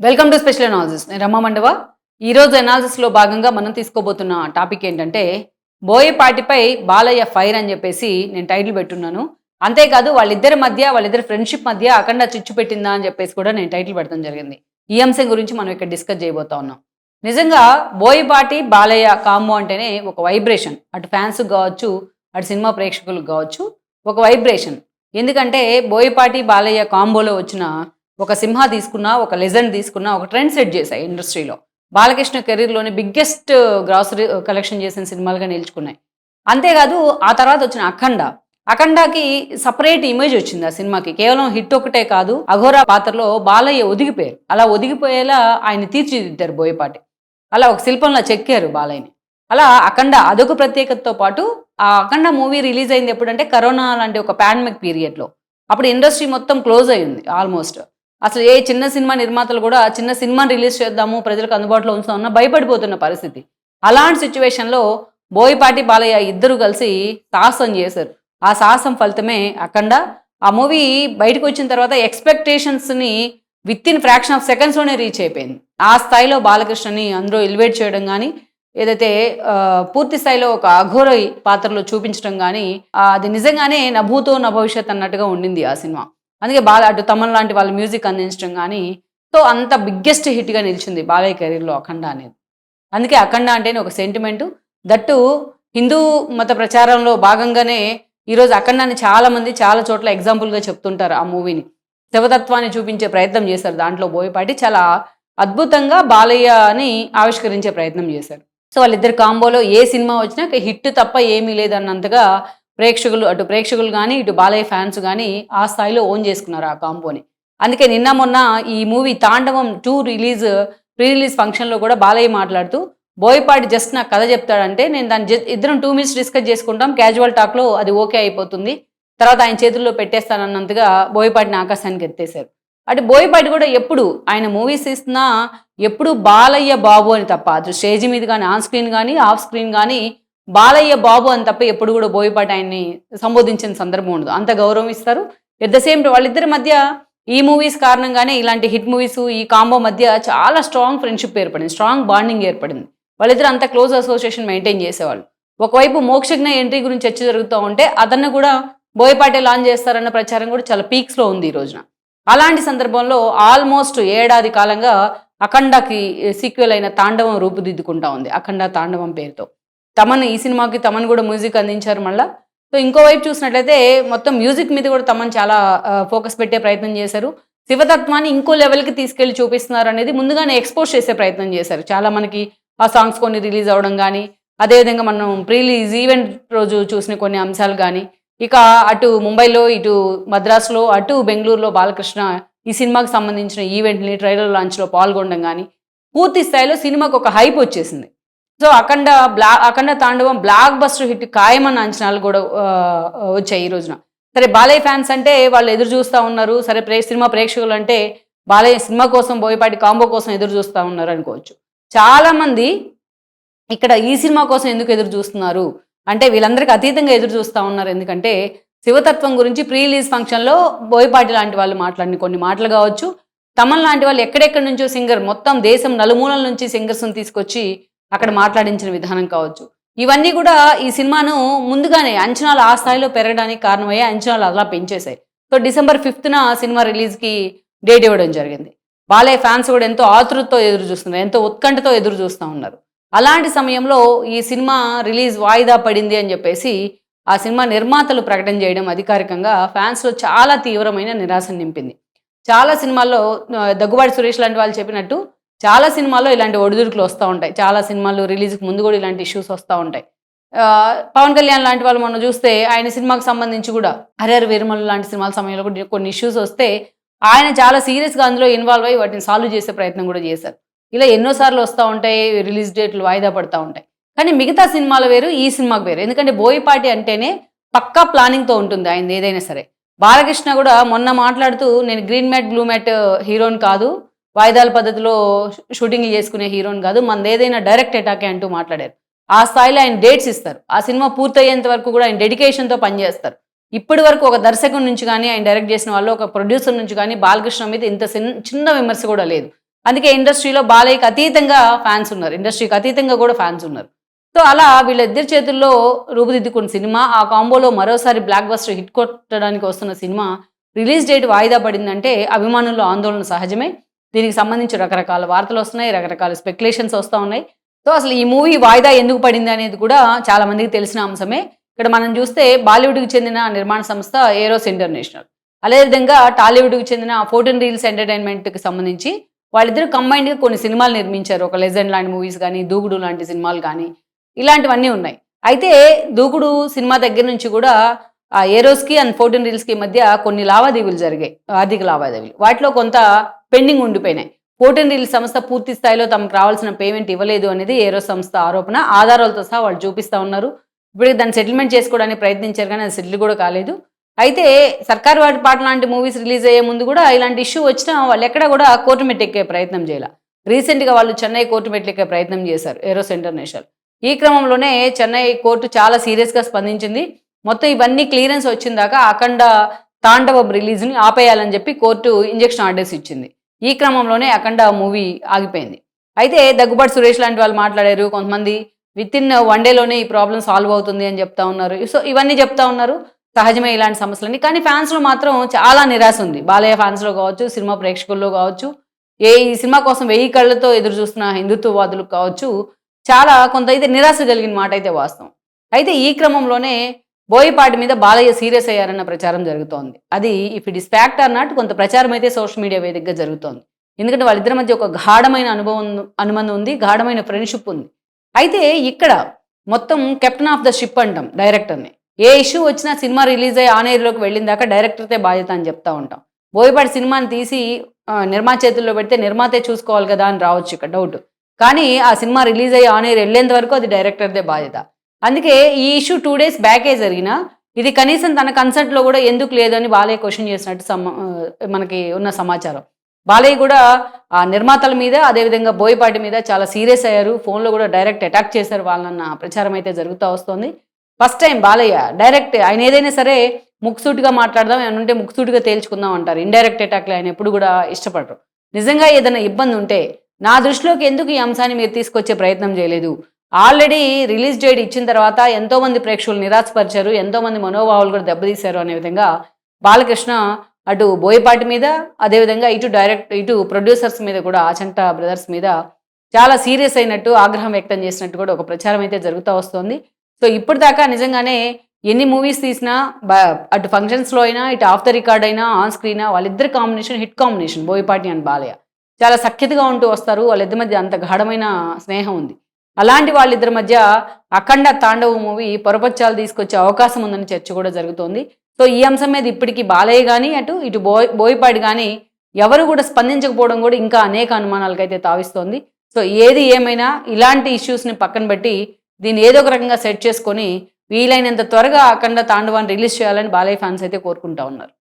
Welcome to special analysis. నేను రమా మండవ. ఈరోజు అనాలిసిస్లో భాగంగా మనం తీసుకోబోతున్న టాపిక్ ఏంటంటే బోయపాటిపై బాలయ్య ఫైర్ అని చెప్పేసి నేను టైటిల్ పెట్టున్నాను. అంతేకాదు వాళ్ళిద్దరి ఫ్రెండ్షిప్ మధ్య అఖండ చిచ్చు పెట్టిందా అని చెప్పేసి కూడా నేను టైటిల్ పెట్టడం జరిగింది. ఈ అంశం గురించి మనం ఇక్కడ డిస్కస్ చేయబోతా ఉన్నాం. నిజంగా బోయపాటి బాలయ్య కాంబో అంటేనే ఒక వైబ్రేషన్. అటు ఫ్యాన్స్కి కావచ్చు, అటు సినిమా ప్రేక్షకులకు కావచ్చు, ఒక వైబ్రేషన్. ఎందుకంటే బోయపాటి బాలయ్య కాంబోలో వచ్చిన ఒక సింహ తీసుకున్నా, ఒక లెజెండ్ తీసుకున్నా, ఒక ట్రెండ్ సెట్ చేశాయి ఇండస్ట్రీలో. బాలకృష్ణ కెరీర్‌లోనే బిగ్గెస్ట్ గ్రాసరీ కలెక్షన్ చేసిన సినిమాలుగా నిలుచుకున్నాయి. అంతేకాదు ఆ తర్వాత వచ్చిన 'అఖండ'. 'అఖండ'కి సెపరేట్ ఇమేజ్ వచ్చింది ఆ సినిమాకి. కేవలం హిట్ ఒకటే కాదు, అఘోరా పాత్రలో బాలయ్య ఒదిగిపోయారు. అలా ఒదిగిపోయేలా ఆయన్ని తీర్చిదిద్దారు బోయపాటి. అలా ఒక శిల్పంలా చెక్కారు బాలయ్యని. అలా 'అఖండ' అదొక ప్రత్యేకతతో పాటు ఆ 'అఖండ' మూవీ రిలీజ్ అయింది ఎప్పుడంటే కరోనా లాంటి ఒక పాండమిక్ పీరియడ్‌లో. అప్పుడు ఇండస్ట్రీ మొత్తం క్లోజ్ అయ్యింది ఆల్మోస్ట్. అసలు ఏ చిన్న సినిమా నిర్మాతలు కూడా చిన్న సినిమాని రిలీజ్ చేద్దాము, ప్రజలకు అందుబాటులో ఉంచుదామన్నా భయపడిపోతున్న పరిస్థితి. అలాంటి సిట్యుయేషన్‌లో బోయపాటి, బాలయ్య ఇద్దరు కలిసి సాహసం చేశారు. ఆ సాహసం ఫలితమే 'అఖండ'. ఆ మూవీ బయటకొచ్చిన తర్వాత ఎక్స్‌పెక్టేషన్స్‌ని వితిన్ ఫ్రాక్షన్ ఆఫ్ సెకండ్స్‌లోనే రీచ్ అయిపోయింది. ఆ స్థాయిలో బాలకృష్ణని అందులో ఎలివేట్ చేయడం గానీ, ఏదైతే పూర్తి స్థాయిలో ఒక అఘోర పాత్రలో చూపించడం గానీ, అది నిజంగానే 'నా భూతో నా భవిష్యత్' అన్నట్టుగా ఉండింది ఆ సినిమా. అందుకే అటు తమన్ లాంటి వాళ్ళు మ్యూజిక్ అందించడం గానీ, సో అంత బిగ్గెస్ట్ హిట్‌గా నిలిచింది బాలయ్య కెరీర్‌లో 'అఖండ' అనేది. అందుకే 'అఖండ' అంటేనే ఒక సెంటిమెంటు. దట్టు హిందూ మత ప్రచారంలో భాగంగానే ఈరోజు 'అఖండా'ని చాలామంది చాలా చోట్ల ఎగ్జాంపుల్‌గా చెప్తుంటారు ఆ మూవీని. శివతత్వాన్ని చూపించే ప్రయత్నం చేశారు దాంట్లో బోయపాటి. చాలా అద్భుతంగా బాలయ్యని ఆవిష్కరించే ప్రయత్నం చేశారు. సో వాళ్ళిద్దరి కాంబోలో ఏ సినిమా వచ్చినా హిట్ తప్ప ఏమీ లేదన్నంతగా అటు ప్రేక్షకులు గానీ, ఇటు బాలయ్య ఫ్యాన్స్ గానీ ఆ స్థాయిలో ఓన్ చేసుకున్నారు ఆ కాంబోని. అందుకే నిన్న మొన్న ఈ మూవీ 'తాండవం 2' ప్రీ రిలీజ్ ఫంక్షన్‌లో కూడా బాలయ్య మాట్లాడుతూ, బోయపాటి జస్ట్ నాకు కథ చెప్తాడంటే నేను దాన్ని ఇద్దరం 2 మినిట్స్ డిస్కస్ చేసుకుంటాం. క్యాజువల్ టాక్‌లో అది ఓకే అయిపోతుంది. తర్వాత ఆయన చేతుల్లో పెట్టేస్తానన్నంతగా బోయపాటిని ఆకాశానికి ఎత్తేశారు. అటు బోయపాటి కూడా ఎప్పుడు ఆయన మూవీస్ తీస్తున్నా ఎప్పుడు బాలయ్య బాబు అని తప్ప, అటు స్టేజ్ మీద గానీ, ఆన్ స్క్రీన్ గానీ, ఆఫ్ స్క్రీన్ గానీ బాలయ్య బాబు అని తప్ప ఎప్పుడు కూడా బోయపాటి ఆయన్ని సంబోధించిన సందర్భం ఉండదు. అంత గౌరవం ఇస్తారు. ఎట్ ద సేమ్ వాళ్ళిద్దరి మధ్య ఈ మూవీస్ కారణంగానే ఇలాంటి హిట్ మూవీస్ ఈ కాంబో మధ్య చాలా స్ట్రాంగ్ ఫ్రెండ్‌షిప్ ఏర్పడింది. స్ట్రాంగ్ బాండింగ్ ఏర్పడింది. వాళ్ళిద్దరూ అంత క్లోజ్ అసోసియేషన్ మెయింటైన్ చేసేవాళ్ళు. ఒకవైపు 'మోక్షజ్ఞ' ఎంట్రీ గురించి చర్చ జరుగుతూ ఉంటే అతన్ని కూడా బోయపాటే లాంచ్ చేస్తారన్న ప్రచారం కూడా చాలా పీక్స్‌లో ఉంది ఈ రోజున. అలాంటి సందర్భంలో ఆల్మోస్ట్ ఏడాది కాలంగా 'అఖండ'కి సీక్వెల్ అయిన 'తాండవం' రూపుదిద్దుకుంటా ఉంది. 'అఖండ తాండవం' పేరుతో. ఈ సినిమాకి తమన్ కూడా మ్యూజిక్ అందించారు మళ్ళా. సో ఇంకోవైపు చూసినట్లయితే మొత్తం మ్యూజిక్ మీద కూడా తమన్ చాలా ఫోకస్ పెట్టే ప్రయత్నం చేశారు. శివతత్వాన్ని ఇంకో లెవెల్‌కి తీసుకెళ్ళి చూపిస్తున్నారు అనేది ముందుగానే ఎక్స్‌పోజ్ చేసే ప్రయత్నం చేశారు. చాలా మనకి ఆ సాంగ్స్ కొన్ని రిలీజ్ అవ్వడం గానీ, అదేవిధంగా మనం ప్రీ రిలీజ్ ఈవెంట్ రోజు చూసిన కొన్ని అంశాలు గానీ, ఇక అటు ముంబైలో, ఇటు మద్రాసులో, అటు బెంగుళూరులో బాలకృష్ణ ఈ సినిమాకి సంబంధించిన ఈవెంట్‌ని ట్రైలర్ లాంచ్‌లో పాల్గొనడం గానీ, పూర్తి స్థాయిలో సినిమాకి ఒక హైప్ వచ్చేసింది. సో 'అఖండ తాండవం' బ్లాక్ బస్టర్ హిట్ ఖాయమన్న అంచనాలు కూడా వచ్చాయి ఈ రోజున. సరే బాలయ్య ఫ్యాన్స్ అంటే వాళ్ళు ఎదురు చూస్తా ఉన్నారు. సరే సినిమా ప్రేక్షకులు అంటే బాలయ్య సినిమా కోసం, బోయపాటి కాంబో కోసం ఎదురు చూస్తా ఉన్నారు అనుకోవచ్చు. చాలామంది ఇక్కడ ఈ సినిమా కోసం ఎందుకు ఎదురు చూస్తున్నారు అంటే వీళ్ళందరికీ అతీతంగా ఎదురు చూస్తా ఉన్నారు. ఎందుకంటే శివతత్వం గురించి ప్రీ రిలీజ్ ఫంక్షన్‌లో బోయపాటి లాంటి వాళ్ళు మాట్లాడిన కొన్ని మాటలు కావచ్చు, తమన్ లాంటి వాళ్ళు ఎక్కడెక్కడి నుంచో సింగర్ మొత్తం దేశం నలుమూలల నుంచి సింగర్స్‌ని తీసుకొచ్చి అక్కడ మాట్లాడించిన విధానం కావచ్చు. ఇవన్నీ కూడా ఈ సినిమాను ముందుగానే అంచనాలు ఆ స్థాయిలో పెరగడానికి కారణమయ్యాయి. అంచనాలు అలా పెంచేశాయి. సో డిసెంబర్ 5న సినిమా రిలీజ్‌కి డేట్ ఇవ్వడం జరిగింది. బాలయ్య ఫ్యాన్స్ కూడా ఎంతో ఆతృతతో ఎదురు చూస్తున్నారు. ఎంతో ఉత్కంఠతో ఎదురు చూస్తా ఉన్నారు. అలాంటి సమయంలో ఈ సినిమా రిలీజ్ వాయిదా పడింది అని చెప్పేసి ఆ సినిమా నిర్మాతలు ప్రకటన చేయడం అధికారికంగా ఫ్యాన్స్‌లో చాలా తీవ్రమైన నిరాశను నింపింది. చాలా సినిమాల్లో దగ్గుబాటి సురేష్ లాంటి వాళ్ళు చెప్పినట్టు చాలా సినిమాల్లో ఇలాంటి ఒడిదుడుకులు వస్తూ ఉంటాయి. చాలా సినిమాలు రిలీజ్‌కి ముందు కూడా ఇలాంటి ఇష్యూస్ వస్తూ ఉంటాయి. పవన్ కళ్యాణ్ లాంటి వాళ్ళు మొన్న చూస్తే ఆయన సినిమాకి సంబంధించి కూడా 'హరిహర వీరమల్లు' లాంటి సినిమాల సమయంలో కూడా కొన్ని ఇష్యూస్ వస్తే ఆయన చాలా సీరియస్‌గా అందులో ఇన్వాల్వ్ అయ్యి వాటిని సాల్వ్ చేసే ప్రయత్నం కూడా చేశారు. ఇలా ఎన్నో సార్లు వస్తూ ఉంటాయి. రిలీజ్ డేట్లు వాయిదా పడతా ఉంటాయి. కానీ మిగతా సినిమాలు వేరు, ఈ సినిమాకు వేరు. ఎందుకంటే బోయపాటి అంటేనే పక్కా ప్లానింగ్‌తో ఉంటుంది ఆయనది ఏదైనా సరే. బాలకృష్ణ కూడా మొన్న మాట్లాడుతూ నేను గ్రీన్ మ్యాట్, బ్లూ మ్యాట్ హీరోని కాదు, వాయిదాల పద్ధతిలో షూటింగ్‌లు చేసుకునే హీరోని కాదు, మనదేదైనా డైరెక్ట్ అటాకే అంటూ మాట్లాడారు. ఆ స్థాయిలో ఆయన డేట్స్ ఇస్తారు. ఆ సినిమా పూర్తయ్యేంత వరకు కూడా ఆయన డెడికేషన్‌తో పనిచేస్తారు. ఇప్పటి వరకు ఒక దర్శకుడి నుంచి గానీ, ఆయన డైరెక్ట్ చేసిన వాళ్ళు, ఒక ప్రొడ్యూసర్ నుంచి గానీ బాలకృష్ణ మీద ఇంత చిన్న విమర్శ కూడా లేదు. అందుకే ఇండస్ట్రీలో బాలయ్యకి అతీతంగా ఫ్యాన్స్ ఉన్నారు, ఇండస్ట్రీకి అతీతంగా కూడా ఫ్యాన్స్ ఉన్నారు. సో అలా వీళ్ళిద్దరి చేతుల్లో రూపుదిద్దుకున్న సినిమా, ఆ కాంబోలో మరోసారి బ్లాక్ బస్టర్ హిట్ కొట్టడానికి వస్తున్న సినిమా రిలీజ్ డేట్ వాయిదా పడిందంటే అభిమానుల్లో ఆందోళన సహజమే. దీనికి సంబంధించి రకరకాల వార్తలు వస్తున్నాయి, రకరకాల స్పెక్యులేషన్స్ వస్తూ ఉన్నాయి. సో అసలు ఈ మూవీ వాయిదా ఎందుకు పడింది అనేది కూడా చాలా మందికి తెలిసిన అంశమే. ఇక్కడ మనం చూస్తే బాలీవుడ్‌కి చెందిన నిర్మాణ సంస్థ ఏరోస్ ఇంటర్నేషనల్. అదేవిధంగా టాలీవుడ్‌కి చెందిన 14 రీల్స్ ఎంటర్‌టైన్‌మెంట్‌కి సంబంధించి వాళ్ళిద్దరూ కంబైన్డ్‌గా కొన్ని సినిమాలు నిర్మించారు. ఒక 'లెజెండ్' లాంటి మూవీస్ గానీ, 'దూకుడు' లాంటి సినిమాలు గానీ, ఇలాంటివన్నీ ఉన్నాయి. అయితే 'దూకుడు' సినిమా దగ్గర నుంచి కూడా ఏరోస్‌కి అండ్ 14 రీల్స్‌కి మధ్య కొన్ని లావాదేవీలు జరిగాయి. ఆర్థిక లావాదేవీలు. వాటిలో కొంత పెండింగ్ ఉండిపోయినాయి. 14 రీల్స్ సంస్థ పూర్తి స్థాయిలో తమకు రావాల్సిన పేమెంట్ ఇవ్వలేదు అనేది ఏరోస్ సంస్థ ఆరోపణ. ఆధారాలతో సహా వాళ్ళు చూపిస్తా ఉన్నారు. ఇప్పటికి దాన్ని సెటిల్మెంట్ చేసుకోవడానికి ప్రయత్నించారు కానీ అది సెటిల్ కూడా కాలేదు. అయితే 'సర్కారు వారి పాట' లాంటి మూవీస్ రిలీజ్ అయ్యే ముందు కూడా ఇలాంటి ఇష్యూ వచ్చినా వాళ్ళు ఎక్కడ కూడా కోర్టు మెట్టెక్కే ప్రయత్నం చేయాల. రీసెంట్‌గా వాళ్ళు చెన్నై కోర్టు మెట్లెక్కే ప్రయత్నం చేశారు ఏరోస్ ఇంటర్నేషనల్. ఈ క్రమంలోనే చెన్నై కోర్టు చాలా సీరియస్‌గా స్పందించింది. మొత్తం ఇవన్నీ క్లియరెన్స్ వచ్చిందాకా అఖండ తాండవం రిలీజ్‌ని ఆపేయాలని చెప్పి కోర్టు ఇంజెక్షన్ ఆర్డర్స్ ఇచ్చింది. ఈ క్రమంలోనే అఖండ మూవీ ఆగిపోయింది. అయితే దగ్గుబాటి సురేష్ లాంటి వాళ్ళు మాట్లాడారు. కొంతమంది వితిన్ 1 డేలోనే ఈ ప్రాబ్లమ్ సాల్వ్ అవుతుంది అని చెప్తా ఉన్నారు. సో ఇవన్నీ చెప్తా ఉన్నారు. సహజమే ఇలాంటి సమస్యలన్నీ. కానీ ఫ్యాన్స్‌లో మాత్రం చాలా నిరాశ ఉంది. బాలయ్య ఫ్యాన్స్‌లో కావచ్చు, సినిమా ప్రేక్షకుల్లో కావచ్చు, ఈ సినిమా కోసం 1000 కళ్ళతో ఎదురు చూస్తున్న హిందుత్వవాదులకు కావచ్చు, చాలా కొంత అయితే నిరాశ కలిగిన మాట అయితే వాస్తవం. అయితే ఈ క్రమంలోనే బోయపాటి మీద బాలయ్య సీరియస్ అయ్యారన్న ప్రచారం జరుగుతోంది. అది if it is fact are not కొంత ప్రచారం అయితే సోషల్ మీడియా వేదికగా జరుగుతోంది. ఎందుకంటే వాళ్ళిద్దరి మధ్య ఒక గాఢమైన అనుబంధం ఉంది. గాఢమైన ఫ్రెండ్‌షిప్ ఉంది. అయితే ఇక్కడ మొత్తం కెప్టెన్ ఆఫ్ ద షిప్ అంటాం డైరెక్టర్‌ని. ఏ ఇష్యూ వచ్చినా సినిమా రిలీజ్ అయ్యి ఆన్ ఎయిర్‌లోకి వెళ్ళిన దాకా డైరెక్టర్‌దే బాధ్యత అని చెప్తా ఉంటాం. బోయపాటి సినిమాని తీసి నిర్మాత చేతుల్లో పెడితే నిర్మాతే చూసుకోవాలి కదా అని రావచ్చు ఇక్కడ డౌట్. కానీ ఆ సినిమా రిలీజ్ అయ్యి ఆన్ ఎయిర్ వెళ్ళేంత వరకు అది డైరెక్టర్‌దే బాధ్యత. అందుకే ఈ ఇష్యూ 2 డేస్ బ్యాకే జరిగినా ఇది కనీసం తన కన్సర్ట్‌లో కూడా ఎందుకు లేదు అని బాలయ్య క్వెషన్ చేసినట్టు మనకి ఉన్న సమాచారం. బాలయ్య కూడా ఆ నిర్మాతల మీద అదేవిధంగా బోయపాటి మీద చాలా సీరియస్ అయ్యారు. ఫోన్‌లో కూడా డైరెక్ట్ అటాక్ చేశారు వాళ్ళన్న ప్రచారం అయితే జరుగుతా వస్తోంది. ఫస్ట్ టైం బాలయ్య డైరెక్ట్ ఆయన ఏదైనా సరే ముక్కుసూటిగా మాట్లాడదాం, ఏమన్నా ఉంటే ముక్కుసూటిగా తేల్చుకుందాం అంటారు. ఇండైరెక్ట్ అటాక్‌లు ఆయన ఎప్పుడు కూడా ఇష్టపడరు. నిజంగా ఏదైనా ఇబ్బంది ఉంటే నా దృష్టిలోకి ఎందుకు ఈ అంశాన్ని మీరు తీసుకొచ్చే ప్రయత్నం చేయలేదు? ఆల్రెడీ రిలీజ్ డేట్ ఇచ్చిన తర్వాత ఎంతోమంది ప్రేక్షకులు నిరాశపరిచారు, ఎంతోమంది మనోభావాలు కూడా దెబ్బతీశారు అనే విధంగా బాలకృష్ణ అటు బోయపాటి మీద, అదేవిధంగా ఇటు ప్రొడ్యూసర్స్ మీద కూడా ఆచంట బ్రదర్స్ మీద చాలా సీరియస్ అయినట్టు ఆగ్రహం వ్యక్తం చేసినట్టు కూడా ఒక ప్రచారం అయితే జరుగుతూ వస్తోంది. సో ఇప్పటిదాకా నిజంగానే ఎన్ని మూవీస్ తీసినా అటు ఫంక్షన్స్‌లో అయినా, ఇటు ఆఫ్ ద రికార్డ్ అయినా, ఆన్ స్క్రీన్ వాళ్ళిద్దరి combination hit combination Boyapati and Balayya. చాలా సఖ్యతగా ఉంటూ వస్తారు. వాళ్ళిద్దరి మధ్య అంత గాఢమైన స్నేహం ఉంది. అలాంటి వాళ్ళిద్దరి మధ్య అఖండ తాండవ మూవీ పొరపచ్చాలు తీసుకొచ్చే అవకాశం ఉందని చర్చ కూడా జరుగుతోంది. సో ఈ అంశం మీద ఇప్పటికీ బాలయ్య గానీ, ఇటు బోయపాటి గానీ ఎవరు కూడా స్పందించకపోవడం కూడా ఇంకా అనేక అనుమానాలకైతే తావిస్తోంది. సో ఏది ఏమైనా ఇలాంటి ఇష్యూస్‌ని పక్కన పెట్టి దీన్ని ఏదో ఒక రకంగా సెట్ చేసుకొని వీలైనంత త్వరగా అఖండ తాండవాన్ని రిలీజ్ చేయాలని బాలయ్య ఫ్యాన్స్ అయితే కోరుకుంటా ఉన్నారు.